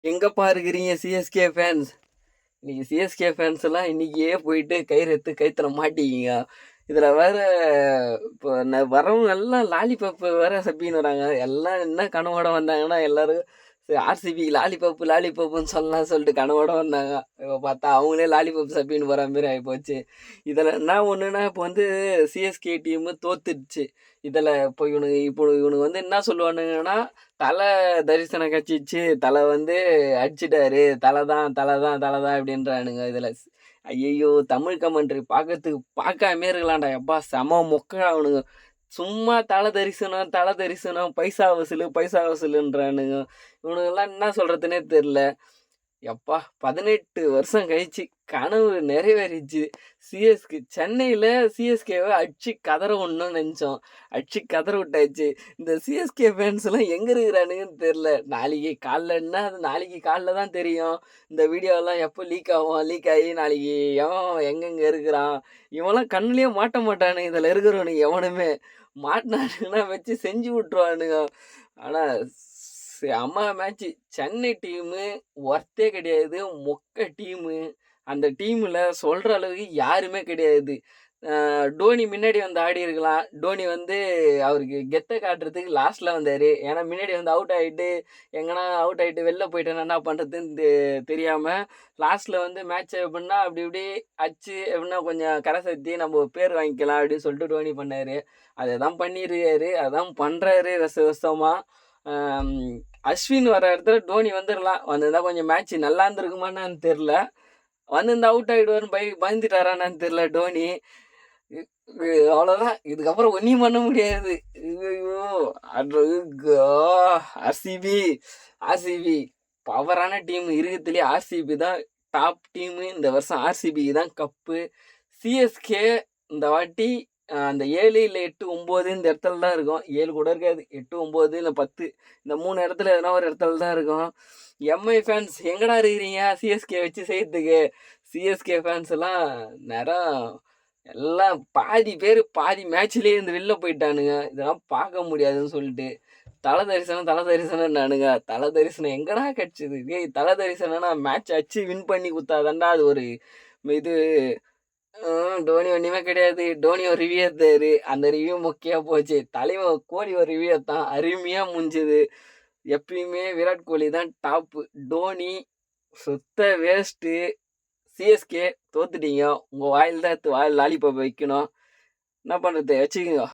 எங்கப்பா இருக்கிறீங்க CSK fans? இன்னைக்கு சிஎஸ்கே ஃபேன்ஸ் எல்லாம் இன்னைக்கே போயிட்டு கயிறு எடுத்து கயித்துல மாட்டிக்கிங்க. இதுல வேற இப்போ வரவங்க எல்லாம் லாலிபப் வேற சப்பின்னு வராங்க. எல்லாம் என்ன கனவோட வந்தாங்கன்னா எல்லாரும் ஆர்சிபி லாலிபப் லாலிபப்னு சொல்லலாம் சொல்லிட்டு கனவோட வந்தாங்க. இப்போ பார்த்தா அவங்களே லாலிபப் சப்பின்னு போற மாதிரி ஆகிப்போச்சு. இதில் என்ன ஒன்றுனா இப்போ வந்து சிஎஸ்கே டீமு தோத்துடுச்சு. இதில் இப்போ இவனுக்கு வந்து என்ன சொல்லுவானுங்கன்னா, தலை தரிசனம் கட்சிச்சு தலை வந்து அடிச்சிட்டாரு, தலை தான் அப்படின்றானுங்க. இதில் ஐயையோ தமிழ் கமெண்ட்ரி பார்க்காமே இருக்கலாம்டா. எப்பா செம மொக்கடா அவனுங்க. சும்மா தலை தரிசனம் பைசா வசூலுன்றானுங்க. இவனுங்கெல்லாம் என்ன சொல்றதுன்னே தெரில. எப்பா 18 வருஷம் கழிச்சு கனவு நிறைவேறிச்சு. சென்னையில் சிஎஸ்கேவை அடிச்சு கதற விடணும்னு நினச்சோம். அடிச்சு கதற விட்டாச்சு. இந்த சிஎஸ்கே ஃபேன்ஸ் எல்லாம் எங்கே இருக்கிறானுங்கன்னு தெரில. நாளைக்கு காலைலன்னா அது நாளைக்கு காலைல தான் தெரியும். இந்த வீடியோலாம் எப்போ லீக் ஆகும், லீக் ஆகி நாளைக்கு எவன் எங்கெங்கே இருக்கிறான், இவன்லாம் கண்ணுலேயே மாட்ட மாட்டானுங்க. இதில் இருக்கிறவனுங்க எவனுமே மாட்டினானுங்கன்னா வச்சு செஞ்சு விட்ருவானுங்க. ஆனால் செம்ம மேட்ச்சு. சென்னை டீமு ஒர்த்தே கிடையாது. மொக்க டீமு. அந்த டீமில் சொல்கிற அளவுக்கு யாருமே கிடையாது. டோனி முன்னாடி வந்து ஆடி இருக்கலாம். டோனி வந்து அவருக்கு கெத்தை காட்டுறதுக்கு லாஸ்ட்டில் வந்தார். ஏன்னா முன்னாடி வந்து அவுட் ஆகிட்டு வெளில போயிட்டேன்னா என்ன பண்ணுறதுன்னு தெரியாமல் லாஸ்ட்டில் வந்து மேட்ச் எப்படின்னா அப்படி இப்படி அடிச்சு எப்படின்னா கொஞ்சம் கரை சேர்த்தி நம்ம பேர் வாங்கிக்கலாம் அப்படின்னு சொல்லிட்டு டோனி பண்ணார். அதை தான் பண்ணியிருக்காரு. அதான் பண்ணுறாரு வருஷமாக. அஸ்வின் வர இடத்துல டோனி வந்துடலாம். வந்திருந்தா கொஞ்சம் மேட்ச் நல்லா இருந்திருக்குமான்னு தெரில. வந்திருந்தா அவுட் ஆகிடுவார்னு பயந்துட்டாரான்னு தெரில டோனி. அவ்வளோதான். இதுக்கப்புறம் ஒன்றும் பண்ண முடியாது. ஐயோ ஆர்சிபி பவரான டீம். இருக்கிறதுலேயே ஆர்சிபி தான் டாப் டீமு. இந்த வருஷம் ஆர்சிபி தான் கப்பு. சிஎஸ்கே இந்த வாட்டி அந்த 7 இல்லை 8 9 இந்த இடத்துல தான் இருக்கும். 7 கூட இருக்காது. 8 9 இல்லை 10 இந்த 3 இடத்துல எதனா ஒரு இடத்துல தான் இருக்கும். எம்ஐ ஃபேன்ஸ் எங்கடா இருக்கிறீங்க சிஎஸ்கே வச்சு செய்யறதுக்கு? சிஎஸ்கே ஃபேன்ஸ் எல்லாம் நேரம் எல்லாம் பாதி பேர் பாதி மேட்ச்லேயே இருந்து வெளில போயிட்டானுங்க. இதெல்லாம் பார்க்க முடியாதுன்னு சொல்லிட்டு தலை தரிசனம் நானுங்க. தலை தரிசனம் எங்கடா கிடச்சிது? தலை தரிசனம்னா மேட்ச் அச்சு வின் பண்ணி கொடுத்தாதாண்டா அது ஒரு இது. டோனி ஒன்றுமே கிடையாது. டோனி ஒரு ரிவ்யூ எடுத்தாரு. அந்த ரிவ்யூ முக்கியம் போச்சு. தலைவன் கோலி ஒரு ரிவ்யூ எடுத்தான். அருமையாக முடிஞ்சுது. எப்பயுமே விராட் கோலி தான் டாப்பு. டோனி சுத்த வேஸ்ட்டு. சிஎஸ்கே தோத்துட்டீங்க. உங்கள் வாயில் தான் வாயில் லாலிபாப் வைக்கணும். என்ன பண்ணுறது, வச்சுக்கோங்க.